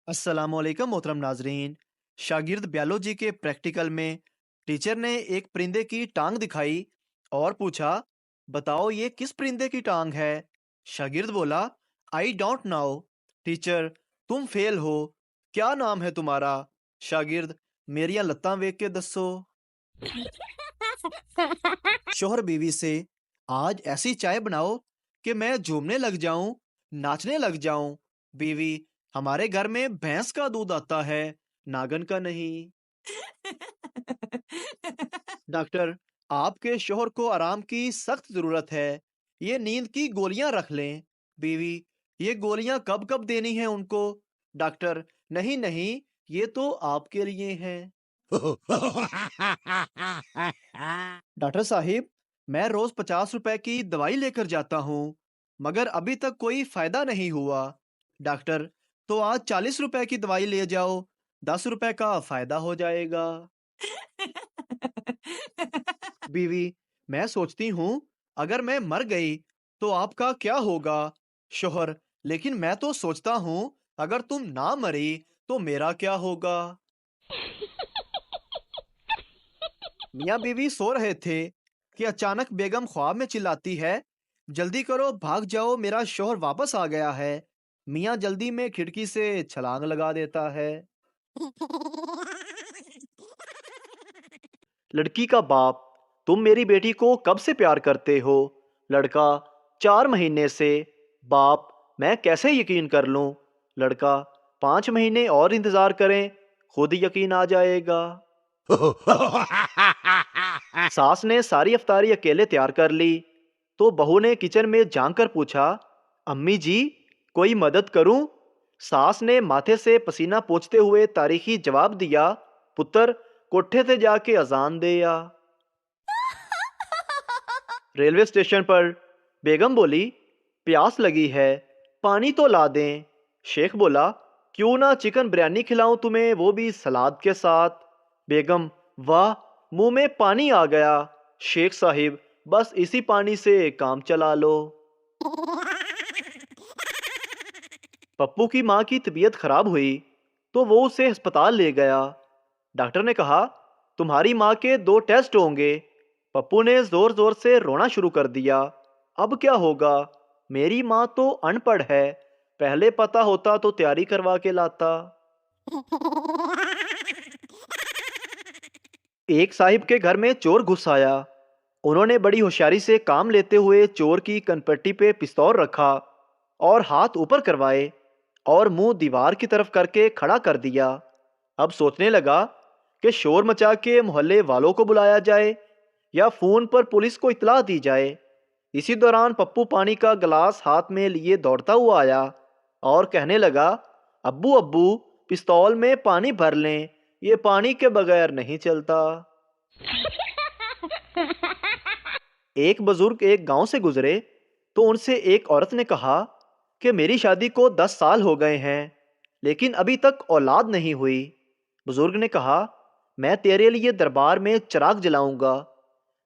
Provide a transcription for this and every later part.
अस्सलामुअलैकुम मोहतरम नाजरीन। शागिर्द बायोलॉजी के प्रैक्टिकल में टीचर ने एक परिंदे की टांग दिखाई और पूछा, बताओ ये किस परिंदे की टांग है। शागिर्द बोला, आई डोंट नो। टीचर, तुम फेल हो। क्या नाम है तुम्हारा। शागिर्द, मेरिया लत्तां वेख के दसो। शोहर बीवी से, आज ऐसी चाय बनाओ कि मैं झूमने लग जाऊं, नाचने लग जाऊं। बीवी, हमारे घर में भैंस का दूध आता है, नागन का नहीं। डॉक्टर, आपके शोहर को आराम की सख्त जरूरत है, ये नींद की गोलियां रख लें। बीवी, ये गोलियां कब कब देनी है उनको। डॉक्टर, नहीं नहीं, ये तो आपके लिए हैं। डॉक्टर साहिब, मैं रोज 50 रुपए की दवाई लेकर जाता हूँ, मगर अभी तक कोई फायदा नहीं हुआ। डॉक्टर, तो आज 40 रुपए की दवाई ले जाओ, 10 रुपए का फायदा हो जाएगा। बीवी, मैं सोचती हूँ, अगर मैं मर गई तो आपका क्या होगा। शोहर, लेकिन मैं तो सोचता हूँ, अगर तुम ना मरी तो मेरा क्या होगा। मियाँ बीवी सो रहे थे कि अचानक बेगम ख्वाब में चिल्लाती है, जल्दी करो भाग जाओ, मेरा शोहर वापस आ गया है। मियाँ जल्दी में खिड़की से छलांग लगा देता है। लड़की का बाप, तुम मेरी बेटी को कब से प्यार करते हो। लड़का, 4 महीने से। बाप, मैं कैसे यकीन कर लूं। लड़का, 5 महीने और इंतजार करें, खुद यकीन आ जाएगा। सास ने सारी अफ्तारी अकेले तैयार कर ली तो बहू ने किचन में झांक कर पूछा, अम्मी जी, कोई मदद करूं। सास ने माथे से पसीना पोंछते हुए तारीखी जवाब दिया, पुत्र, कोठे से जाके अजान दे आ। रेलवे स्टेशन पर बेगम बोली, प्यास लगी है, पानी तो ला दें। शेख बोला, क्यों ना चिकन बिरयानी खिलाऊं तुम्हें, वो भी सलाद के साथ। बेगम, वाह, मुंह में पानी आ गया। शेख साहिब, बस इसी पानी से काम चला लो। पप्पू की माँ की तबीयत खराब हुई तो वो उसे अस्पताल ले गया। डॉक्टर ने कहा, तुम्हारी माँ के 2 टेस्ट होंगे। पप्पू ने जोर जोर से रोना शुरू कर दिया। अब क्या होगा, मेरी माँ तो अनपढ़ है, पहले पता होता तो तैयारी करवा के लाता। एक साहिब के घर में चोर घुस आया। उन्होंने बड़ी होशियारी से काम लेते हुए चोर की कनपट्टी पे पिस्तौल रखा और हाथ ऊपर करवाए और मुंह दीवार की तरफ करके खड़ा कर दिया। अब सोचने लगा कि शोर मचा के मोहल्ले वालों को बुलाया जाए या फोन पर पुलिस को इतला दी जाए। इसी दौरान पप्पू पानी का गिलास हाथ में लिए दौड़ता हुआ आया और कहने लगा, अब्बू अब्बू, पिस्तौल में पानी भर लें, ये पानी के बगैर नहीं चलता। एक बुजुर्ग एक गांव से गुजरे तो उनसे एक औरत ने कहा कि मेरी शादी को 10 साल हो गए हैं, लेकिन अभी तक औलाद नहीं हुई। बुजुर्ग ने कहा, मैं तेरे लिए दरबार में चिराग जलाऊंगा।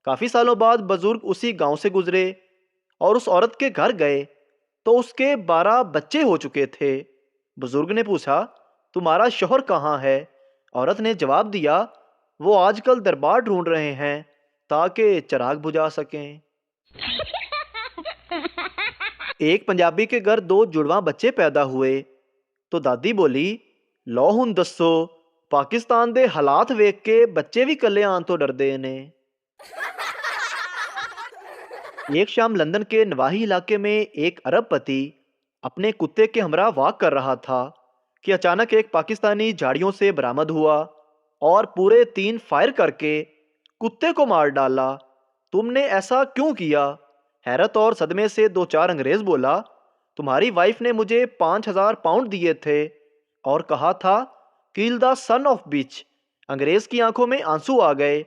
काफी सालों बाद बुजुर्ग उसी गांव से गुजरे और उस औरत के घर गए तो उसके 12 बच्चे हो चुके थे। बुजुर्ग ने पूछा, तुम्हारा शौहर कहाँ है। औरत ने जवाब दिया, वो आजकल दरबार ढूंढ रहे हैं ताकि चिराग बुझा सकें। एक पंजाबी के घर 2 जुड़वा बच्चे पैदा हुए तो दादी बोली, लो हुन दसो, पाकिस्तान दे हालात वेख के बच्चे भी कल्ले आन तो डरदे ने। एक शाम लंदन के नवाही इलाके में एक अरब पति अपने कुत्ते के हमरा वॉक कर रहा था कि अचानक एक पाकिस्तानी झाड़ियों से बरामद हुआ और पूरे 3 फायर करके कुत्ते को मार डाला। तुमने ऐसा क्यों किया। हैरत और सदमे से 2-4 अंग्रेज बोला, तुम्हारी वाइफ ने मुझे 5,000 पाउंड दिए थे और कहा था, किल द सन ऑफ बिच। अंग्रेज की आंखों में आंसू आ गए।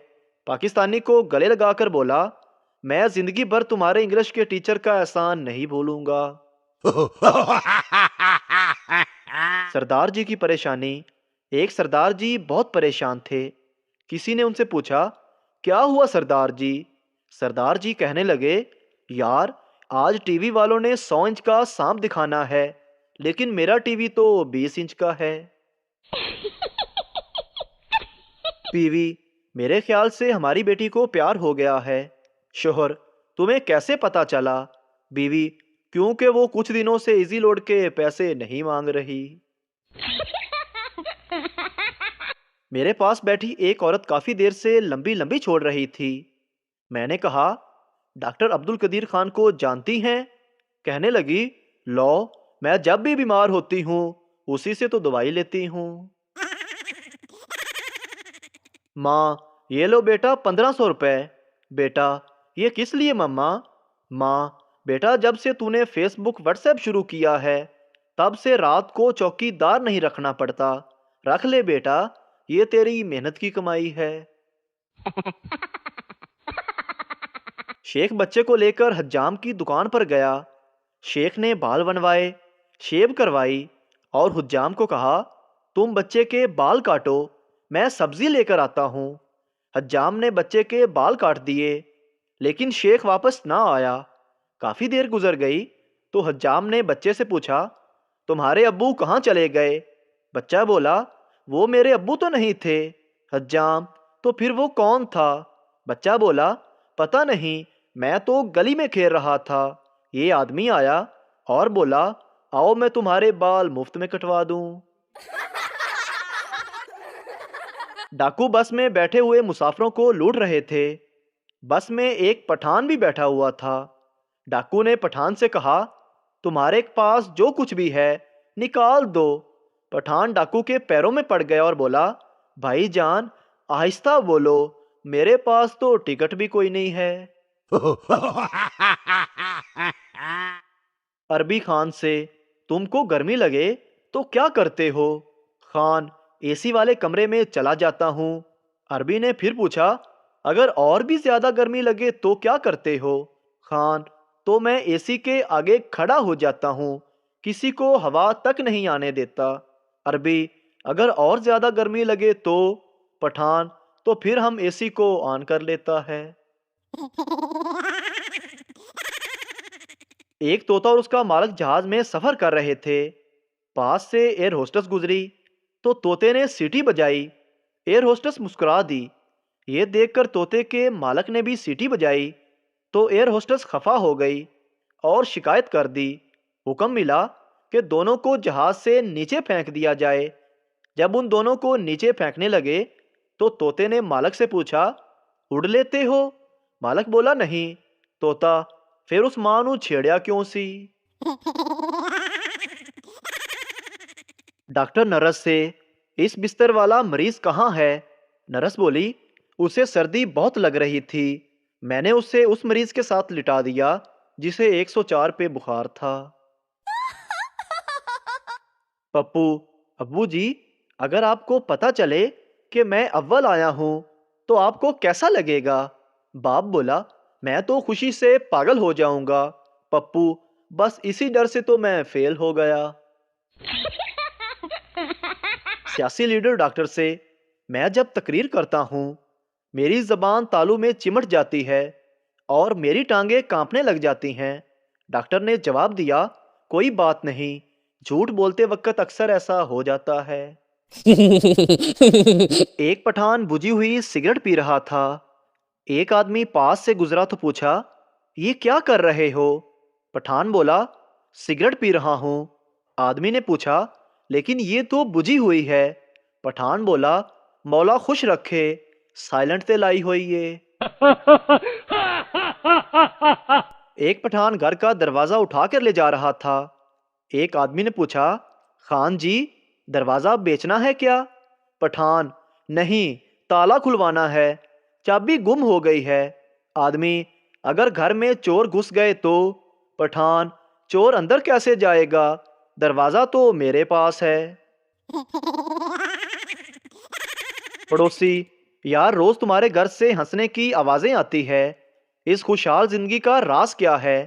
पाकिस्तानी को गले लगाकर बोला, मैं जिंदगी भर तुम्हारे इंग्लिश के टीचर का एहसान नहीं भूलूंगा। सरदार जी की परेशानी। एक सरदार जी बहुत परेशान थे। किसी ने उनसे पूछा, क्या हुआ सरदार जी। सरदार जी कहने लगे, यार, आज टीवी वालों ने 100 इंच का सांप दिखाना है, لیکن میرا ٹی وی تو 20 انچ کا ہے۔ بیوی: میرے خیال سے ہماری بیٹی کو پیار ہو گیا ہے۔ شوہر: تمہیں کیسے پتا چلا؟ بیوی: کیونکہ وہ کچھ دنوں سے ایزی لوڈ کے پیسے نہیں مانگ رہی۔ میرے پاس بیٹھی ایک عورت کافی دیر سے لمبی لمبی چھوڑ رہی تھی۔ میں نے کہا: ڈاکٹر عبد القدیر خان کو جانتی ہیں؟ کہنے لگی: لو، میں جب بھی بیمار ہوتی ہوں اسی سے تو دوائی لیتی ہوں۔ ماں: یہ لو بیٹا 1500 روپے۔ بیٹا: یہ کس لیے مما؟ ماں: بیٹا جب سے تو نے فیس بک واٹس ایپ شروع کیا ہے تب سے رات کو چوکی دار نہیں رکھنا پڑتا، رکھ لے بیٹا، یہ تیری محنت کی کمائی ہے۔ شیخ بچے کو لے کر حجام کی دکان پر گیا۔ شیخ نے بال بنوائے، شیب کروائی اور حجام کو کہا: تم بچے کے بال کاٹو، میں سبزی لے کر آتا ہوں۔ حجام نے بچے کے بال کاٹ دیے، لیکن شیخ واپس نہ آیا۔ کافی دیر گزر گئی تو حجام نے بچے سے پوچھا: تمہارے ابو کہاں چلے گئے؟ بچہ بولا: وہ میرے ابو تو نہیں تھے۔ حجام: تو پھر وہ کون تھا؟ بچہ بولا: پتہ نہیں، میں تو گلی میں کھیل رہا تھا، یہ آدمی آیا اور بولا: آؤ میں تمہارے بال مفت میں کٹوا دوں۔ ڈاکو بس میں بیٹھے ہوئے مسافروں کو لوٹ رہے تھے۔ بس میں ایک پٹھان بھی بیٹھا ہوا تھا۔ ڈاکو نے پٹھان سے کہا: تمہارے پاس جو کچھ بھی ہے نکال دو۔ پٹھان ڈاکو کے پیروں میں پڑ گیا اور بولا: بھائی جان، آہستہ بولو، میرے پاس تو ٹکٹ بھی کوئی نہیں ہے۔ عربی خان سے: تم کو گرمی لگے تو کیا کرتے ہو؟ خان: اے سی والے کمرے میں چلا جاتا ہوں۔ عربی نے پھر پوچھا: اگر اور بھی زیادہ گرمی لگے تو کیا کرتے ہو؟ خان: تو میں اے سی کے آگے کھڑا ہو جاتا ہوں، کسی کو ہوا تک نہیں آنے دیتا۔ عربی: اگر اور زیادہ گرمی لگے تو؟ پٹھان: تو پھر ہم اے سی کو آن کر لیتا ہے۔ ایک طوطا اور اس کا مالک جہاز میں سفر کر رہے تھے۔ پاس سے ایئر ہوسٹس گزری تو طوطے نے سیٹی بجائی۔ ایئر ہوسٹس مسکرا دی۔ یہ دیکھ کر طوطے کے مالک نے بھی سیٹی بجائی تو ایئر ہوسٹس خفا ہو گئی اور شکایت کر دی۔ حکم ملا کہ دونوں کو جہاز سے نیچے پھینک دیا جائے۔ جب ان دونوں کو نیچے پھینکنے لگے تو طوطے نے مالک سے پوچھا: اڑ لیتے ہو؟ مالک بولا: نہیں۔ طوطا: پھر اس ماں نو چھیڑیا کیوں سی؟ ڈاکٹر نرس سے: اس بستر والا مریض کہاں ہے؟ نرس بولی: اسے سردی بہت لگ رہی تھی، میں نے اسے اس مریض کے ساتھ لٹا دیا جسے 104 پہ بخار تھا۔ پپو: ابو جی، اگر آپ کو پتا چلے کہ میں اول آیا ہوں تو آپ کو کیسا لگے گا؟ باپ بولا: میں تو خوشی سے پاگل ہو جاؤں گا۔ پپو: بس اسی ڈر سے تو میں فیل ہو گیا۔ سیاسی لیڈر ڈاکٹر سے: میں جب تقریر کرتا ہوں میری زبان تالو میں چمٹ جاتی ہے اور میری ٹانگیں کانپنے لگ جاتی ہیں۔ ڈاکٹر نے جواب دیا: کوئی بات نہیں، جھوٹ بولتے وقت اکثر ایسا ہو جاتا ہے۔ ایک پٹھان بجھی ہوئی سگریٹ پی رہا تھا۔ ایک آدمی پاس سے گزرا تو پوچھا: یہ کیا کر رہے ہو؟ پٹھان بولا: سگریٹ پی رہا ہوں۔ آدمی نے پوچھا: لیکن یہ تو بجھی ہوئی ہے۔ پٹھان بولا: مولا خوش رکھے، سائلنٹ تے لائی ہوئی ہے۔ ایک پٹھان گھر کا دروازہ اٹھا کر لے جا رہا تھا۔ ایک آدمی نے پوچھا: خان جی، دروازہ بیچنا ہے کیا؟ پٹھان: نہیں، تالا کھلوانا ہے، چابی گم ہو گئی ہے۔ آدمی: اگر گھر میں چور گھس گئے تو؟ پٹھان: چور اندر کیسے جائے گا؟ دروازہ تو میرے پاس ہے۔ پڑوسی: یار روز تمہارے گھر سے ہنسنے کی آوازیں آتی ہے، اس خوشحال زندگی کا راز کیا ہے؟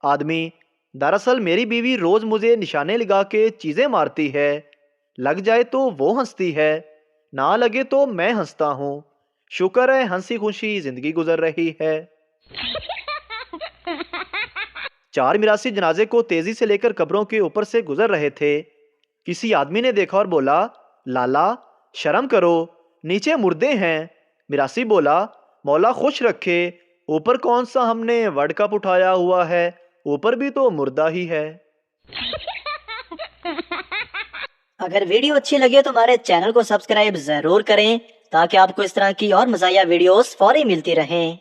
آدمی: دراصل میری بیوی روز مجھے نشانے لگا کے چیزیں مارتی ہے، لگ جائے تو وہ ہنستی ہے، نہ لگے تو میں ہنستا ہوں، شکر ہے ہنسی خوشی زندگی گزر رہی ہے۔ 4 मिरासी जनाजे को तेजी से लेकर कब्रों के ऊपर से गुजर रहे थे। किसी आदमी ने देखा और बोला, लाला शर्म करो, नीचे मुर्दे हैं। मिरासी बोला, मौला खुश रखे, ऊपर कौन सा हमने वर्ल्ड कप उठाया हुआ है, ऊपर भी तो मुर्दा ही है। अगर वीडियो अच्छी लगे तो हमारे चैनल को सब्सक्राइब जरूर करें ताकि आपको इस तरह की और मज़ाहिया वीडियोस फौरी मिलती रहें।